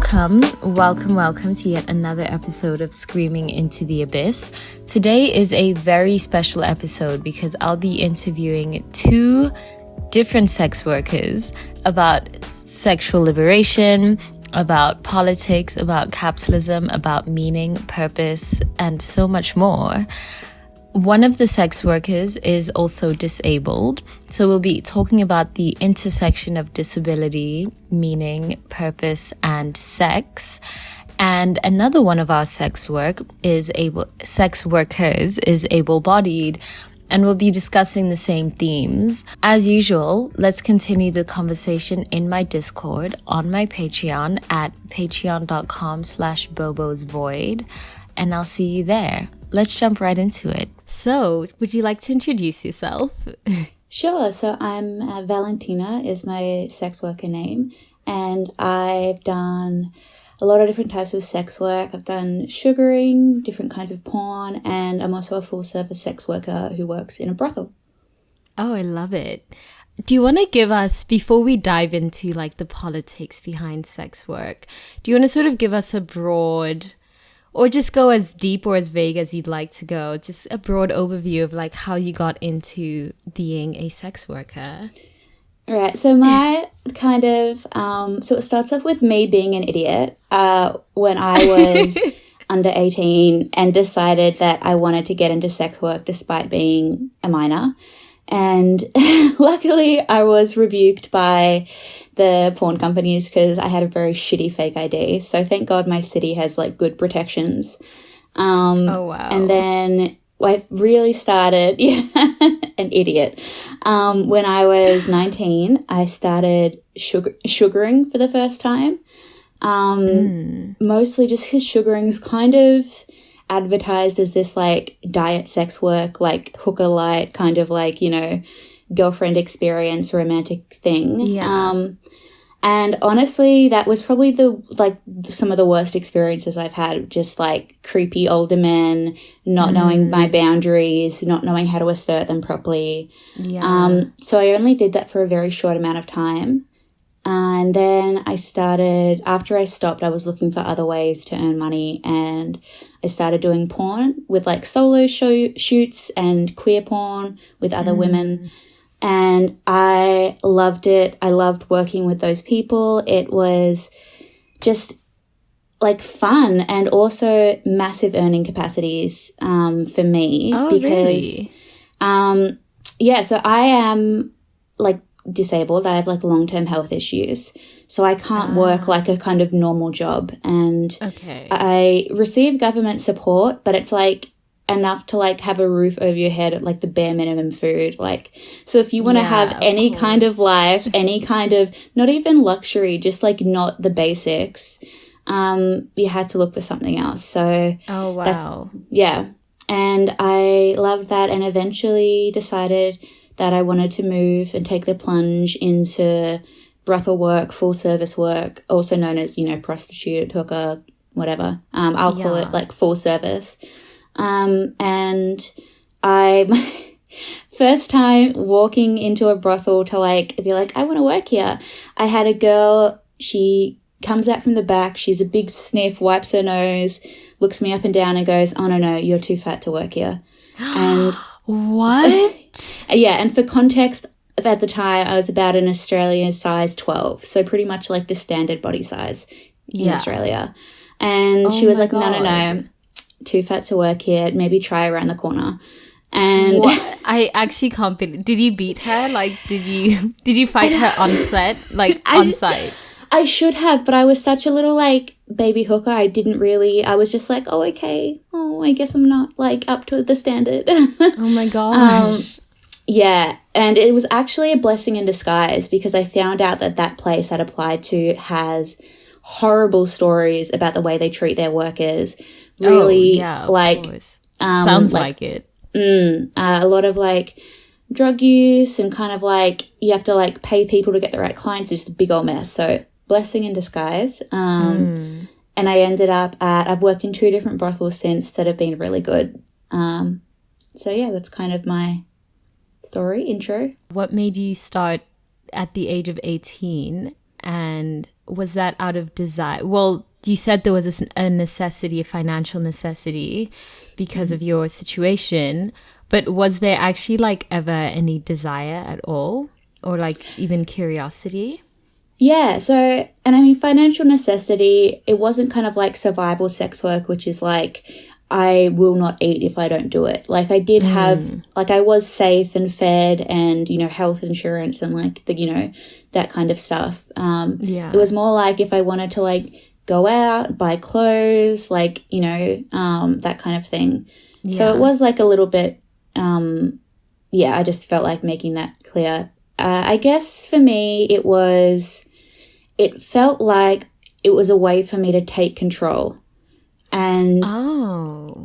Welcome to yet another episode of Screaming into the Abyss. Today is a very special episode because I'll be interviewing two different sex workers about sexual liberation, about politics, about capitalism, about meaning, purpose, and so much more. One of the sex workers is also disabled, so we'll be talking about the intersection of disability, meaning, purpose, and sex. And another one of our sex workers is able-bodied, and we'll be discussing the same themes. As usual, let's continue the conversation in my Discord on my Patreon at patreon.com/bobosvoid, and I'll see you there. Let's jump right into it. So, would you like to introduce yourself? Sure. So I'm Valentina is my sex worker name, and I've done a lot of different types of sex work. I've done sugaring, different kinds of porn, and I'm also a full-service sex worker who works in a brothel. Oh, I love it. Do you want to give us, before we dive into like the politics behind sex work, do you want to sort of give us a broad, or just go as deep or as vague as you'd like to go, just a broad overview of like how you got into being a sex worker? Right, so my kind of, so it starts off with me being an idiot when I was under 18 and decided that I wanted to get into sex work despite being a minor. And luckily I was rebuked by the porn companies because I had a very shitty fake ID. So thank God my city has like good protections. Oh, wow. And then I really started, an idiot. When I was 19, I started sugaring for the first time. Mostly just because sugaring is kind of advertised as this like diet sex work, like hooker light kind of like, you know, girlfriend experience, romantic thing. Yeah. And honestly, that was probably some of the worst experiences I've had, just like creepy older men, not knowing my boundaries, not knowing how to assert them properly. Yeah. So I only did that for a very short amount of time. And then after I stopped, I was looking for other ways to earn money, and I started doing porn with like solo shoots and queer porn with other women. And I loved it. I loved working with those people. It was just like fun and also massive earning capacities for me. Oh, because, really? So I am like disabled. I have like long-term health issues. So I can't work like a kind of normal job. And I receive government support, but it's like enough to like have a roof over your head at like the bare minimum food. Like, so if you want to have any kind of life, any kind of, not even luxury, just like not the basics, you had to look for something else. So oh, wow. And I loved that, and eventually decided that I wanted to move and take the plunge into brothel work, full service work, also known as, you know, prostitute, hooker, whatever. I'll call it like full service. And my first time walking into a brothel to like be like, I want to work here. I had a girl, she comes out from the back, she's a big sniff, wipes her nose, looks me up and down and goes, oh no, you're too fat to work here. And what? And for context, at the time I was about an Australian size 12. So pretty much like the standard body size in Australia. And she was like, no. Too fat to work here, maybe try around the corner. And I actually can't believe, did you beat her? Like, did you fight her on set? Like, on site? I should have, but I was such a little like baby hooker. I was just like, oh, okay. Oh, I guess I'm not like up to the standard. Oh my gosh. And it was actually a blessing in disguise because I found out that place I'd applied to has horrible stories about the way they treat their workers. Really, sounds like it. A lot of like drug use and kind of like you have to like pay people to get the right clients. It's just a big old mess. So blessing in disguise. And I ended up I've worked in 2 different brothels since that have been really good. That's kind of my story intro. What made you start at the age of 18 And was that out of desire? Well, you said there was a necessity, a financial necessity because of your situation, but was there actually like ever any desire at all, or like even curiosity? Yeah, so, and I mean, financial necessity, it wasn't kind of like survival sex work, which is like, I will not eat if I don't do it. Like, I did have, like, I was safe and fed and, you know, health insurance and like the, you know, that kind of stuff. Yeah. It was more like if I wanted to like go out, buy clothes, like, you know, that kind of thing. Yeah. So it was like a little bit, yeah, I just felt like making that clear. I guess for me, it felt like it was a way for me to take control. And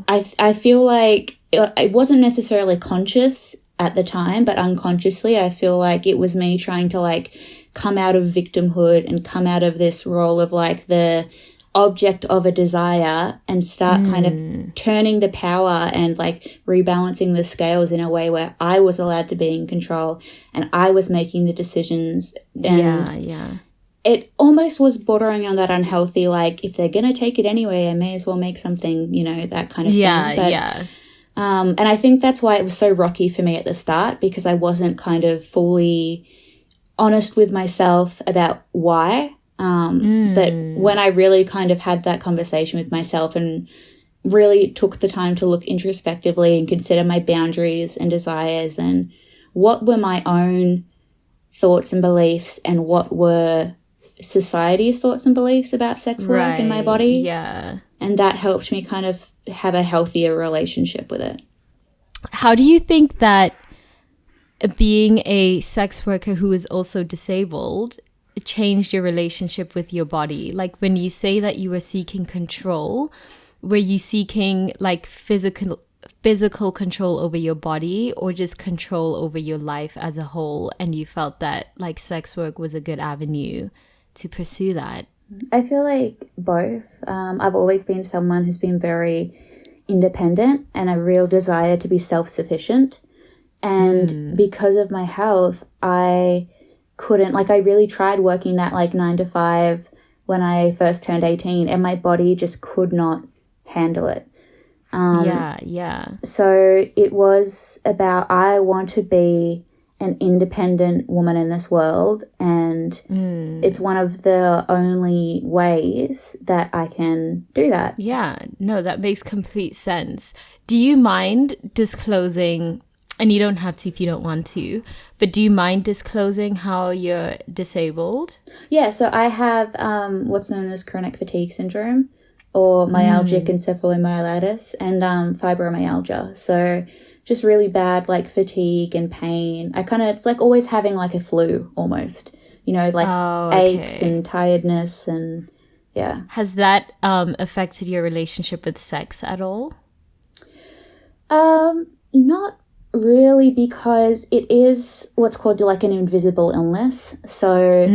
I feel like it wasn't necessarily conscious at the time, but unconsciously, I feel like it was me trying to like come out of victimhood and come out of this role of like the object of a desire and start kind of turning the power and like rebalancing the scales in a way where I was allowed to be in control and I was making the decisions. And yeah. It almost was bordering on that unhealthy, like, if they're going to take it anyway, I may as well make something, you know, that kind of thing. But, yeah. And I think that's why it was so rocky for me at the start, because I wasn't kind of fully honest with myself about why. But when I really kind of had that conversation with myself and really took the time to look introspectively and consider my boundaries and desires and what were my own thoughts and beliefs and what were society's thoughts and beliefs about sex work in my body. Yeah. And that helped me kind of have a healthier relationship with it. How do you think that being a sex worker who is also disabled changed your relationship with your body? Like when you say that you were seeking control, were you seeking like physical control over your body or just control over your life as a whole, and you felt that like sex work was a good avenue to pursue that? I feel like both. I've always been someone who's been very independent and a real desire to be self-sufficient. And because of my health, I couldn't, like, I really tried working that like 9 to 5 when I first turned 18 and my body just could not handle it. Yeah. So it was about, I want to be an independent woman in this world, and it's one of the only ways that I can do that. Yeah, no, that makes complete sense. Do you mind disclosing, and you don't have to if you don't want to, but do you mind disclosing how you're disabled? Yeah, so I have what's known as chronic fatigue syndrome, or myalgic encephalomyelitis, and fibromyalgia. So just really bad like fatigue and pain. It's like always having like a flu almost, you know, like aches and tiredness, and yeah. Has that affected your relationship with sex at all? Not really, because it is what's called like an invisible illness. So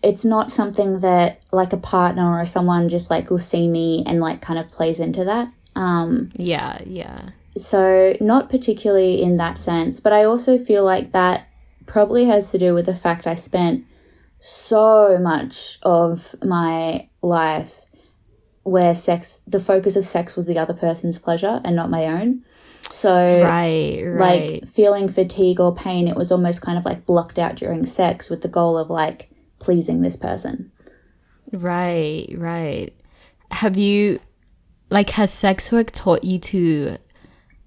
it's not something that like a partner or someone just like will see me and like kind of plays into that. Yeah. So not particularly in that sense, but I also feel like that probably has to do with the fact I spent so much of my life where the focus of sex was the other person's pleasure and not my own. So like feeling fatigue or pain, it was almost kind of like blocked out during sex with the goal of like pleasing this person. Right. Has sex work taught you to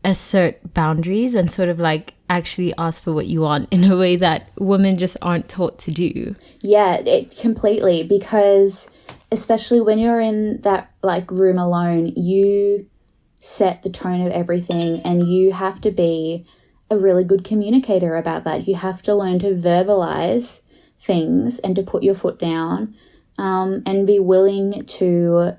assert boundaries and sort of like actually ask for what you want in a way that women just aren't taught to do? Yeah, it completely, because especially when you're in that like room alone, you set the tone of everything and you have to be a really good communicator about that. You have to learn to verbalize things and to put your foot down, and be willing to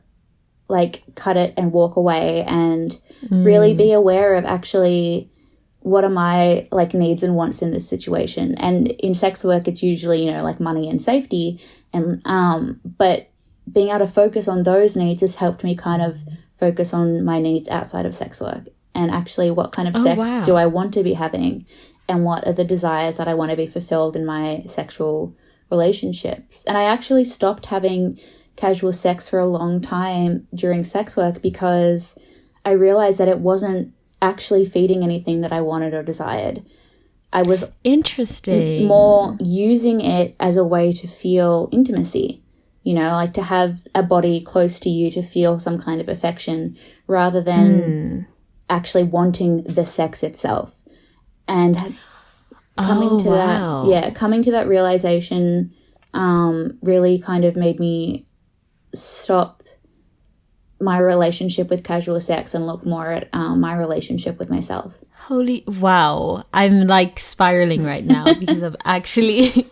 like cut it and walk away, and really be aware of actually what are my like needs and wants in this situation. And in sex work, it's usually, you know, like money and safety, and but being able to focus on those needs has helped me kind of focus on my needs outside of sex work, and actually what kind of sex do I want to be having, and what are the desires that I want to be fulfilled in my sexual relationships. And I actually stopped having casual sex for a long time during sex work because I realized that it wasn't actually feeding anything that I wanted or desired. I was interesting more using it as a way to feel intimacy, you know, like to have a body close to you to feel some kind of affection rather than actually wanting the sex itself. And coming to that realization really kind of made me stop my relationship with casual sex and look more at my relationship with myself. Holy wow. I'm like spiraling right now because I've actually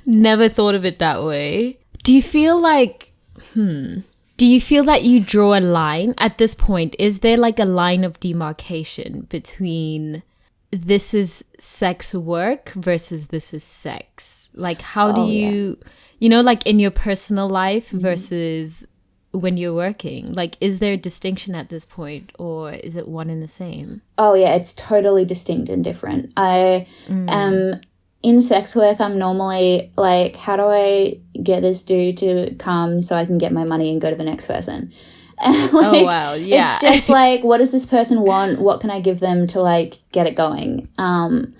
never thought of it that way. Do you feel like that you draw a line at this point? Is there like a line of demarcation between this is sex work versus this is sex? Like how do you, you know, like in your personal life versus when you're working? Like, is there a distinction at this point or is it one and the same? Oh, yeah, it's totally distinct and different. I am in sex work. I'm normally like, how do I get this dude to come so I can get my money and go to the next person? And, like, oh, wow. Yeah. It's just like, what does this person want? What can I give them to like get it going? And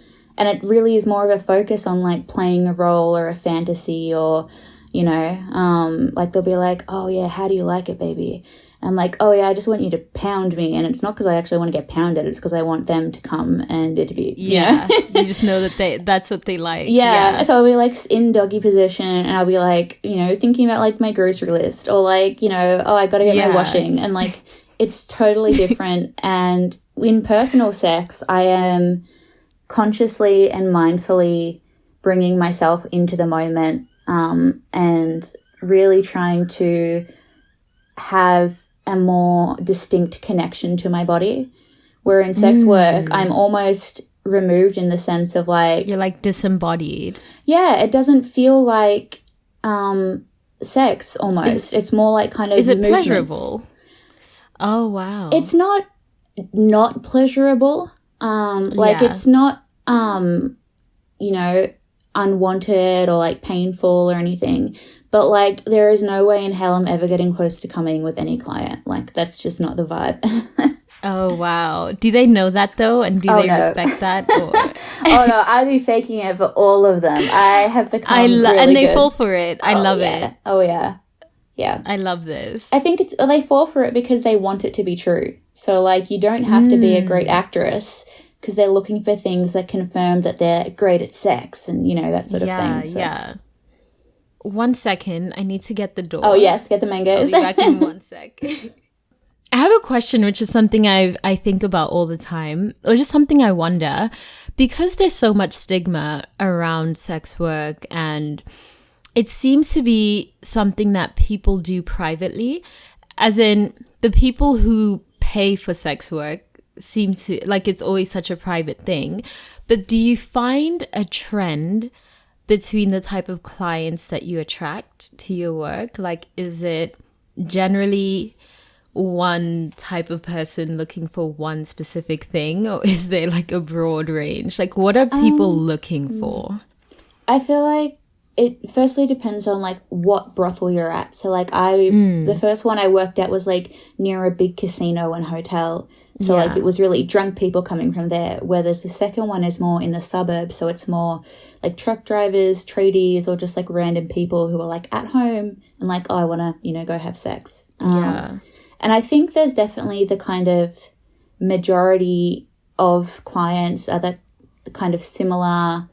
it really is more of a focus on like playing a role or a fantasy or, you know, like they'll be like, oh yeah, how do you like it, baby? And I'm like, oh yeah, I just want you to pound me. And it's not because I actually want to get pounded. It's because I want them to come and it to be, you know? You just know that that's what they like. Yeah. So I'll be like in doggy position and I'll be like, you know, thinking about like my grocery list or like, you know, oh, I got to get my washing. And like, it's totally different. And in personal sex, I am consciously and mindfully bringing myself into the moment and really trying to have a more distinct connection to my body. Where in sex work, I'm almost removed in the sense of like... You're like disembodied. Yeah, it doesn't feel like sex almost. It's more like kind of Is it movements. pleasurable? Oh, wow. It's not pleasurable. It's not, you know, unwanted or like painful or anything, but like there is no way in hell I'm ever getting close to coming with any client. Like that's just not the vibe. Oh wow. Do they know that though, and do they respect that? Or? Oh no, I'd be faking it for all of them. I have become really and they good. fall for it. I love it. Oh yeah. Yeah. I love this. I think they fall for it because they want it to be true. So like you don't have to be a great actress because they're looking for things that confirm that they're great at sex and, you know, that sort of thing. So. Yeah. 1 second. I need to get the door. Oh, yes. Get the mangoes. I'll be back in 1 sec. I have a question, which is something I think about all the time, or just something I wonder. Because there's so much stigma around sex work and it seems to be something that people do privately, as in the people who pay for sex work seem to like it's always such a private thing. But do you find a trend between the type of clients that you attract to your work? Like, is it generally one type of person looking for one specific thing, or is there like a broad range? Like, what are people looking for? I feel like it firstly depends on like what brothel you're at. So like the first one I worked at was like near a big casino and hotel. So like it was really drunk people coming from there. Whereas the second one is more in the suburbs. So it's more like truck drivers, tradies, or just like random people who are like at home and like, oh, I want to, you know, go have sex. And I think there's definitely the kind of majority of clients are that kind of similar,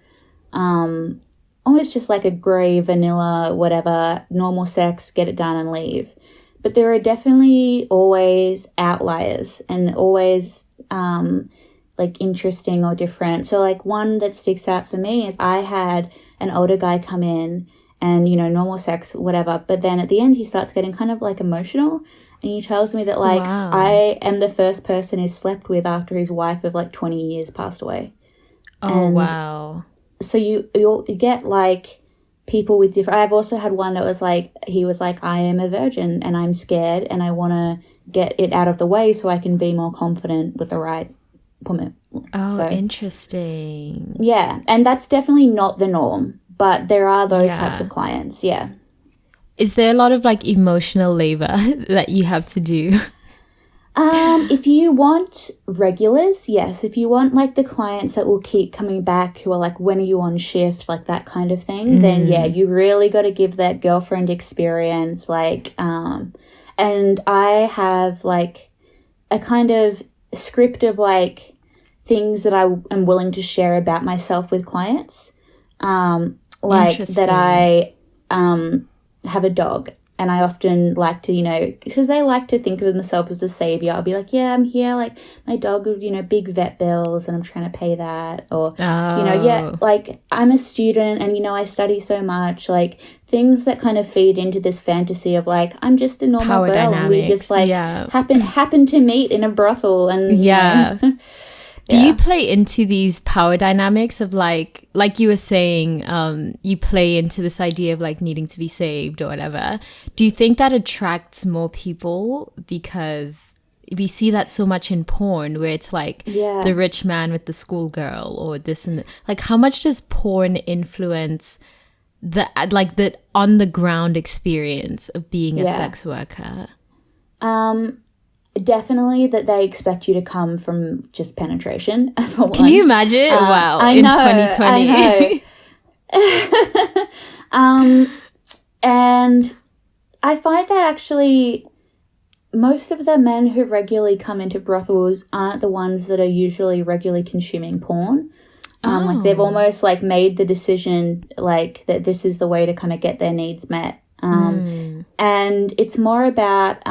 almost just like a grey, vanilla, whatever, normal sex, get it done and leave. But there are definitely always outliers and always like interesting or different. So like one that sticks out for me is I had an older guy come in and, you know, normal sex, whatever. But then at the end he starts getting kind of like emotional and he tells me that like I am the first person he's slept with after his wife of like 20 years passed away. Oh, wow. So you get like people with different... I've also had one that was like, he was like, I am a virgin and I'm scared and I want to get it out of the way so I can be more confident with the right woman. Oh, so, interesting. Yeah. And that's definitely not the norm. But there are those types of clients, yeah. Is there a lot of like emotional labor that you have to do? If you want regulars, yes. If you want like the clients that will keep coming back, who are like, when are you on shift, like that kind of thing, then yeah, you really got to give that girlfriend experience. Like, and I have like a kind of script of like things that I am willing to share about myself with clients. Like that I have a dog. And I often like to, you know, because they like to think of themselves as a savior. I'll be like, yeah, I'm here. Like my dog, you know, big vet bills and I'm trying to pay that. Or, you know, yeah, like I'm a student and, you know, I study so much. Like things that kind of feed into this fantasy of like, I'm just a normal Power girl dynamics. and we just like happen to meet in a brothel. And, you know. Do you play into these power dynamics of like you were saying, you play into this idea of like needing to be saved or whatever? Do you think that attracts more people because we see that so much in porn where it's like the rich man with the schoolgirl or this and that? Like how much does porn influence the on the ground experience of being a sex worker? Definitely that they expect you to come from just penetration. For Can you imagine? Wow, I in know, 2020. I know. And I find that actually most of the men who regularly come into brothels aren't the ones that are usually regularly consuming porn. Like they've almost like made the decision like that this is the way to kind of get their needs met. And it's more about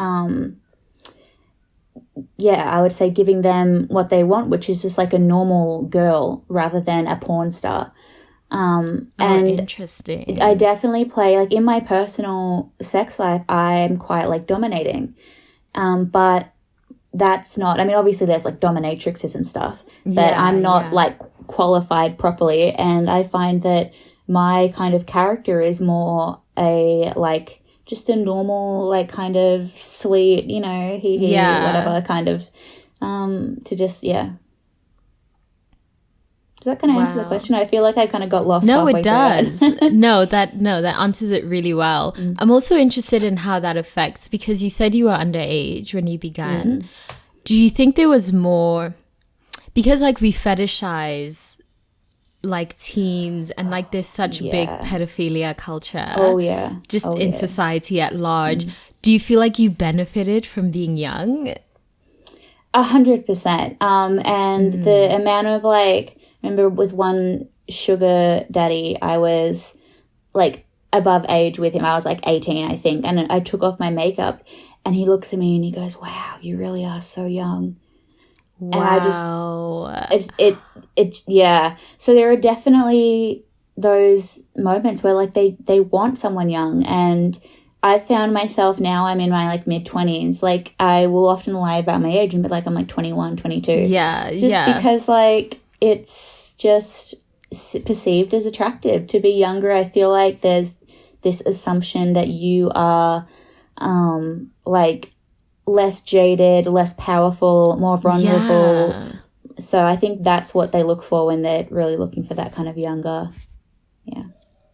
I would say giving them what they want, which is just like a normal girl rather than a porn star. And interesting. I definitely play, like in my personal sex life, I'm quite like dominating. But that's not, I mean, obviously there's like dominatrixes and stuff, but I'm not like qualified properly. And I find that my kind of character is more a like, just a normal, like, kind of sweet, you know, whatever kind of, to just, Does that kind of answer the question? I feel like I kind of got lost. No, it does. that answers it really well. I'm also interested in how that affects, because you said you were underage when you began. Do you think there was more, because like we fetishize like teens and like there's such big pedophilia culture in society at large, do you feel like you benefited from being young? 100%. And the amount of like, remember with one sugar daddy, I was like above age with him. I was like 18, I think, and I took off my makeup and he looks at me and he goes, wow, you really are so young. Wow. And I just, So there are definitely those moments where like they want someone young, and I found myself now I'm in my like mid-20s. Like I will often lie about my age and be like I'm like 21, 22. Because like it's just perceived as attractive to be younger. I feel like there's this assumption that you are like less jaded, less powerful, more vulnerable. So I think that's what they look for when they're really looking for that kind of younger.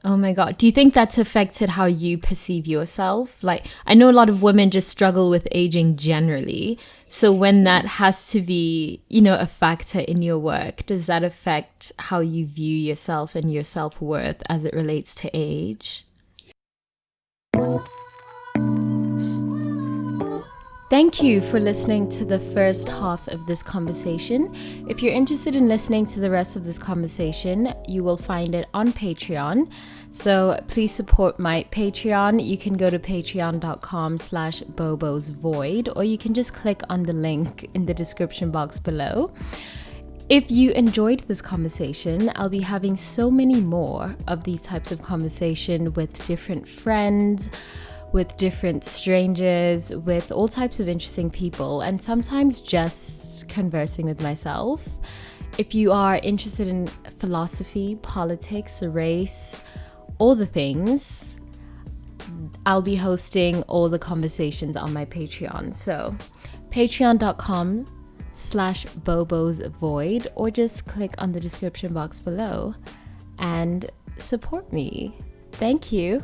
Oh my God. Do you think that's affected how you perceive yourself? Like, I know a lot of women just struggle with aging generally. So when that has to be, you know, a factor in your work, does that affect how you view yourself and your self-worth as it relates to age? Thank you for listening to the first half of this conversation. If you're interested in listening to the rest of this conversation, you will find it on Patreon. So please support my Patreon. You can go to patreon.com/bobosvoid, or you can just click on the link in the description box below. If you enjoyed this conversation, I'll be having so many more of these types of conversation with different friends, with different strangers, with all types of interesting people, and sometimes just conversing with myself. If you are interested in philosophy, politics, race, all the things, I'll be hosting all the conversations on my Patreon. So patreon.com/bobosvoid, or just click on the description box below. And support me. Thank you.